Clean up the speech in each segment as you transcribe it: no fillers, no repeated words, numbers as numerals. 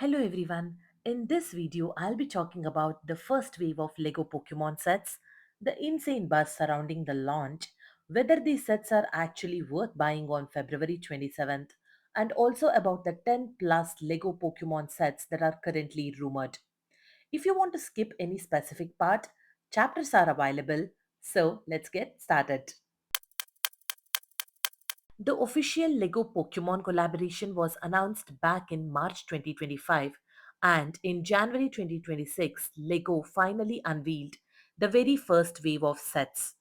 Hello everyone. In this video, I'll be talking about the first wave of Lego Pokemon sets, the insane buzz surrounding the launch, whether these sets are actually worth buying on February 27th, and also about the 10 plus Lego Pokemon sets that are currently rumored. If you want to skip any specific part, chapters are available, so let's get started. The official Lego Pokemon collaboration was announced back in March 2025, and in January 2026, Lego finally unveiled the very first wave of sets.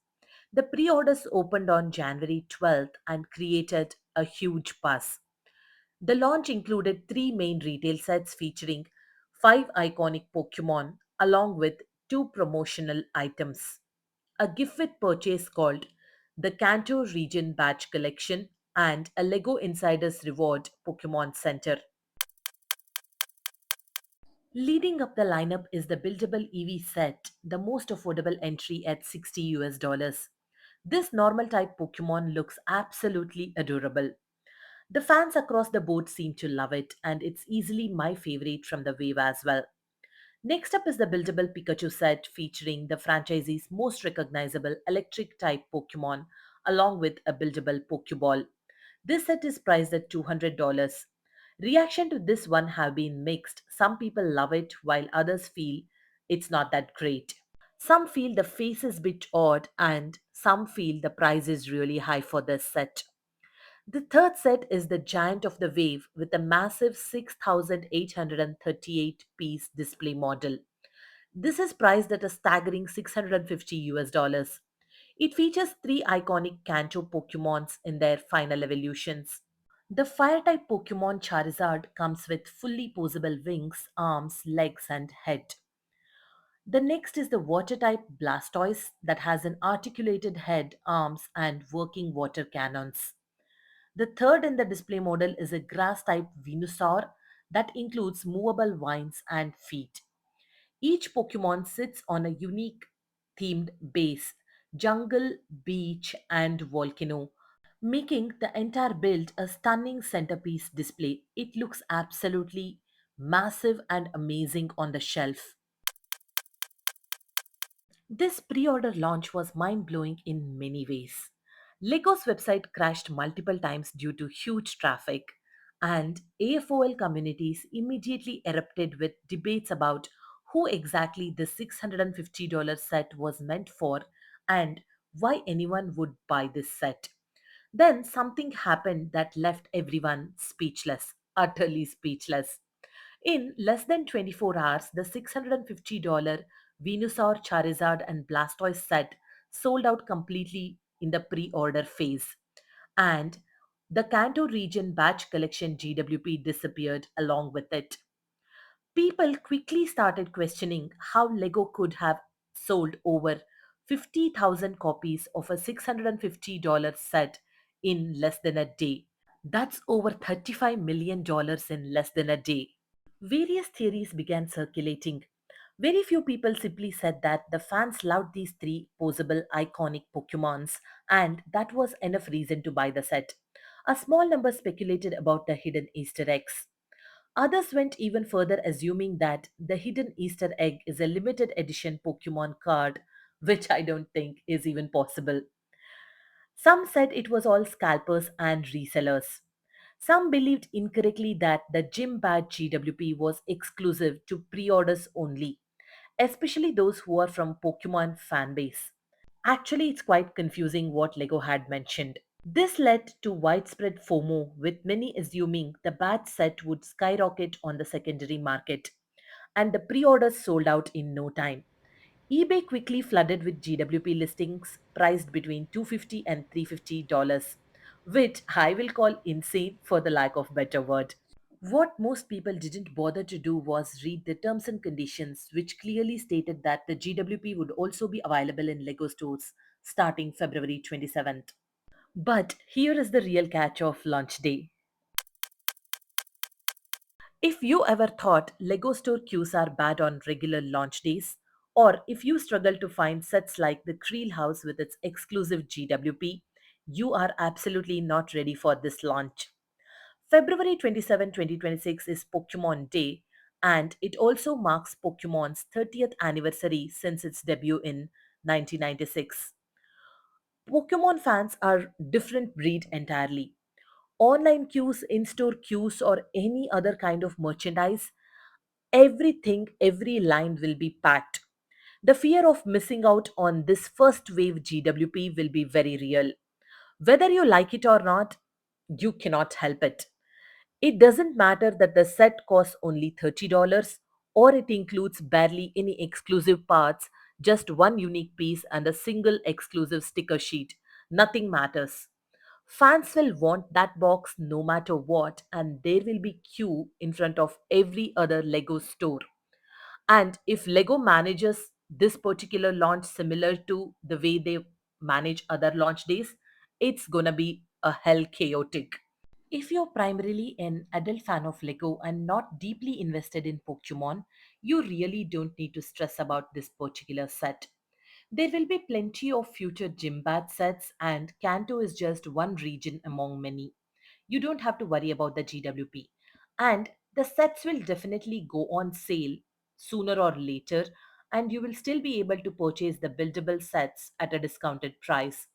The pre orders opened on January 12th and created a huge buzz. The launch included three main retail sets featuring five iconic Pokemon along with two promotional items, a gift with purchase called the Kanto Region Badge Collection, and a Lego Insiders Reward Pokemon Center. Leading up the lineup is the buildable EV set, the most affordable entry at 60 US dollars. This normal type Pokemon looks absolutely adorable. The fans across the board seem to love it, and it's easily my favorite from the wave as well. Next up is the buildable Pikachu set featuring the franchisee's most recognizable electric type Pokemon along with a buildable Pokeball. This set is priced at $200. Reaction to this one have been mixed. Some people love it while others feel it's not that great. Some feel the face is bit odd and some feel the price is really high for this set. The third set is the Giant of the Wave with a massive 6,838 piece display model. This is priced at a staggering 650 US dollars. It features three iconic Kanto Pokemons in their final evolutions. The fire type Pokemon Charizard comes with fully posable wings, arms, legs, and head. The next is the water type Blastoise that has an articulated head, arms, and working water cannons. The third in the display model is a grass type Venusaur that includes movable vines and feet. Each Pokemon sits on a unique themed base jungle, beach, and volcano, making the entire build a stunning centerpiece display. It looks absolutely massive and amazing on the shelf. This pre order launch was mind blowing in many ways. Lego's website crashed multiple times due to huge traffic, and AFOL communities immediately erupted with debates about who exactly the $650 set was meant for and why anyone would buy this set. Then something happened that left everyone speechless, utterly speechless. In less than 24 hours, the $650 Venusaur, Charizard, and Blastoise set sold out completely in the pre order phase. And the Kanto region batch collection GWP disappeared along with it. People quickly started questioning how Lego could have sold over 50,000 copies of a $650 set in less than a day. That's over $35 million in less than a day. Various theories began circulating. Very few people simply said that the fans loved these three posable iconic Pokemons, and that was enough reason to buy the set. A small number speculated about the hidden Easter eggs. Others went even further, assuming that the hidden Easter egg is a limited edition Pokemon card, which I don't think is even possible. Some said it was all scalpers and resellers. Some believed incorrectly that the Gym Badge GWP was exclusive to pre orders only, especially those who are from Pokemon fanbase. Actually, it's quite confusing what Lego had mentioned. This led to widespread FOMO, with many assuming the badge set would skyrocket on the secondary market, and the pre orders sold out in no time. eBay quickly flooded with GWP listings priced between $250 and $350, which I will call insane for the lack of better word. What most people didn't bother to do was read the terms and conditions, which clearly stated that the GWP would also be available in LEGO stores starting February 27th. But here is the real catch of launch day. If you ever thought Lego store queues are bad on regular launch days, or if you struggle to find sets like the Creel House with its exclusive GWP, you are absolutely not ready for this launch. February 27, 2026 is Pokemon Day, and it also marks Pokemon's 30th anniversary since its debut in 1996. Pokemon fans are different breed entirely. Online queues, in-store queues, or any other kind of merchandise, everything, every line will be packed. The fear of missing out on this first wave GWP will be very real. Whether you like it or not, you cannot help it. It doesn't matter that the set costs only $30 or it includes barely any exclusive parts, just one unique piece and a single exclusive sticker sheet. Nothing matters. Fans will want that box no matter what, and there will be queue in front of every other Lego store. And if Lego manages this particular launch similar to the way they manage other launch days, it's gonna be a hell chaotic. If you're primarily an adult fan of Lego and not deeply invested in Pokemon, you really don't need to stress about this particular set. There will be plenty of future gym bat sets, and Kanto is just one region among many. You don't have to worry about the GWP. And the sets will definitely go on sale sooner or later, and you will still be able to purchase the buildable sets at a discounted price.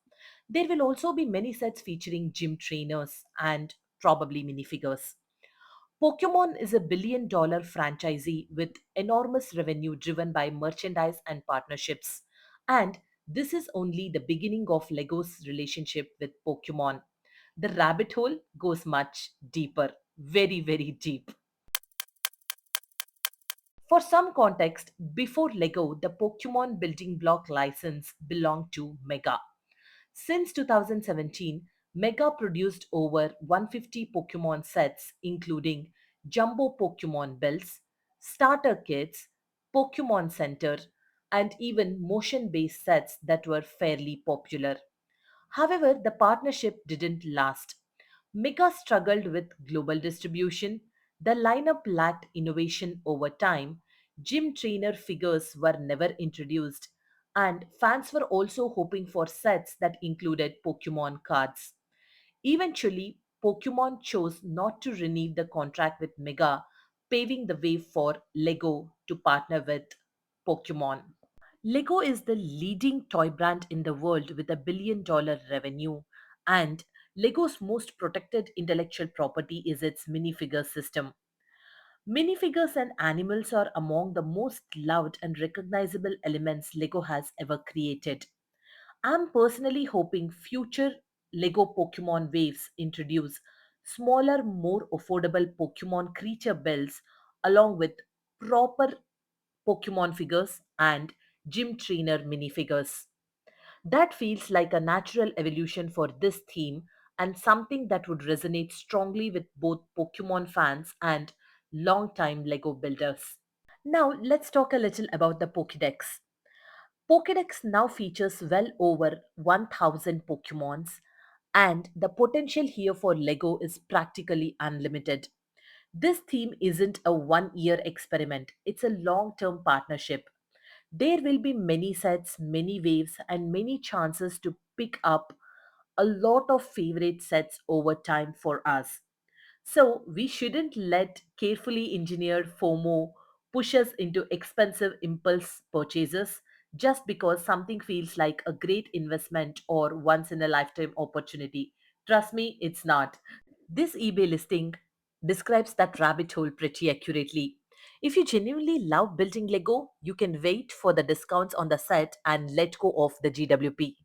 There will also be many sets featuring gym trainers and probably minifigures. Pokemon is a billion-dollar franchisee with enormous revenue driven by merchandise and partnerships. And this is only the beginning of Lego's relationship with Pokemon. The rabbit hole goes much deeper, very, very deep. For some context, before Lego, the Pokemon building block license belonged to Mega. Since 2017, Mega produced over 150 Pokemon sets, including Jumbo Pokemon builds, starter kits, Pokemon Center, and even motion based sets that were fairly popular. However, the partnership didn't last. Mega struggled with global distribution, the lineup lacked innovation over time, gym trainer figures were never introduced, and fans were also hoping for sets that included Pokemon cards. Eventually, Pokemon chose not to renew the contract with Mega, paving the way for Lego to partner with Pokemon. Lego is the leading toy brand in the world with $1 billion revenue, and Lego's most protected intellectual property is its minifigure system. Minifigures and animals are among the most loved and recognizable elements Lego has ever created. I'm personally hoping future Lego Pokemon waves introduce smaller, more affordable Pokemon creature builds along with proper Pokemon figures and gym trainer minifigures. That feels like a natural evolution for this theme and something that would resonate strongly with both Pokemon fans and longtime Lego builders. Now, let's talk a little about the Pokédex. Pokédex now features well over 1000 Pokémons, and the potential here for Lego is practically unlimited. This theme isn't a 1 year experiment, it's a long term partnership. There will be many sets, many waves, and many chances to pick up a lot of favorite sets over time for us. So, we shouldn't let carefully engineered FOMO push us into expensive impulse purchases just because something feels like a great investment or once in a lifetime opportunity. Trust me, it's not. This eBay listing describes that rabbit hole pretty accurately. If you genuinely love building Lego, you can wait for the discounts on the set and let go of the GWP.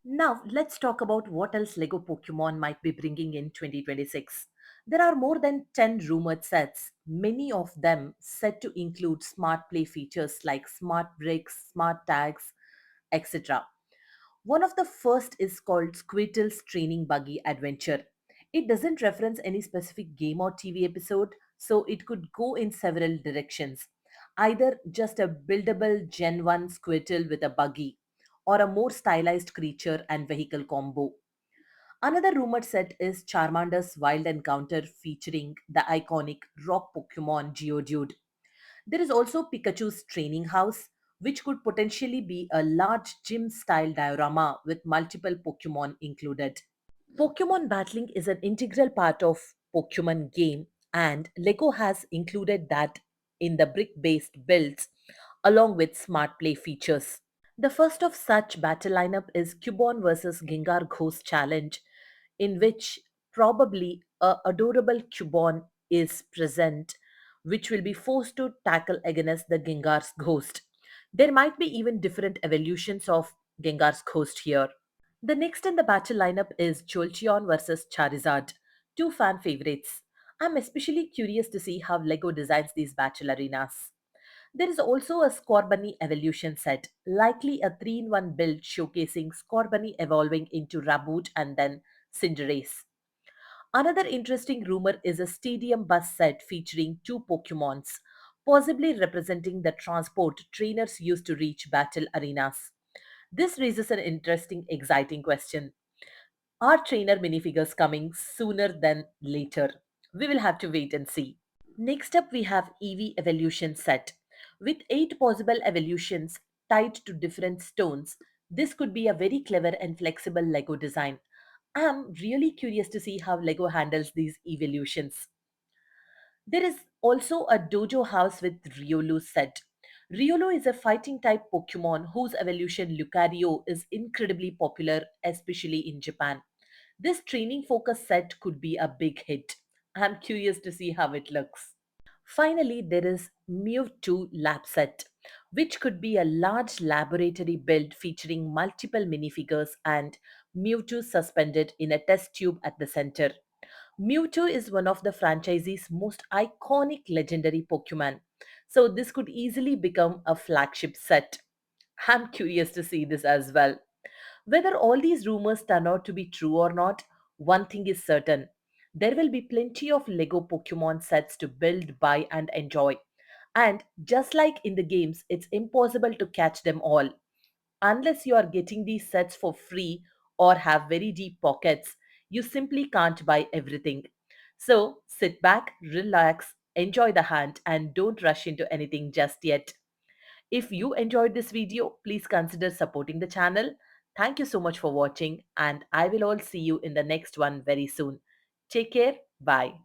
Now, let's talk about what else Lego Pokemon might be bringing in 2026. There are more than 10 rumored sets, many of them set to include smart play features like smart bricks, smart tags, etc. One of the first is called Squirtle's Training Buggy Adventure. It doesn't reference any specific game or TV episode, so it could go in several directions. Either just a buildable Gen 1 Squirtle with a buggy, or a more stylized creature and vehicle combo. Another rumored set is Charmander's Wild Encounter featuring the iconic rock Pokemon Geodude. There is also Pikachu's Training House, which could potentially be a large gym style diorama with multiple Pokemon included. Pokemon battling is an integral part of Pokemon game, And Lego has included that in the brick based builds along with smart play features. The first of such battle lineup is Cubone versus Gengar Ghost Challenge, in which probably a adorable Cubone is present, which will be forced to tackle against the Gengar's ghost. There might be even different evolutions of Gengar's ghost here. The next in the battle lineup is Jolteon versus Charizard, two fan favorites. I'm especially curious to see how LEGO designs these battle arenas. There is also a Scorbunny evolution set, likely a 3-in-1 build showcasing Scorbunny evolving into Raboot and then Cinderace. Another interesting rumor is a stadium bus set featuring two Pokemons, possibly representing the transport trainers use to reach battle arenas. This raises an interesting, exciting question. Are trainer minifigures coming sooner than later? We will have to wait and see. Next up, we have EV evolution set. With 8 possible evolutions tied to different stones, this could be a very clever and flexible Lego design. I'm really curious to see how Lego handles these evolutions. There is also a dojo house with Riolu set. Riolu is a fighting type Pokemon whose evolution Lucario is incredibly popular, especially in Japan. This training focus set could be a big hit. I'm curious to see how it looks. Finally, there is Mewtwo Lab Set, which could be a large laboratory build featuring multiple minifigures and Mewtwo suspended in a test tube at the center. Mewtwo is one of the franchise's most iconic legendary Pokemon, so this could easily become a flagship set. I'm curious to see this as well. Whether all these rumors turn out to be true or not, one thing is certain. There will be plenty of Lego Pokemon sets to build, buy, and enjoy. And just like in the games, it's impossible to catch them all. Unless you are getting these sets for free or have very deep pockets, you simply can't buy everything. So sit back, relax, enjoy the hunt, and don't rush into anything just yet. If you enjoyed this video, please consider supporting the channel. Thank you so much for watching, and I will all see you in the next one very soon. Take care. Bye.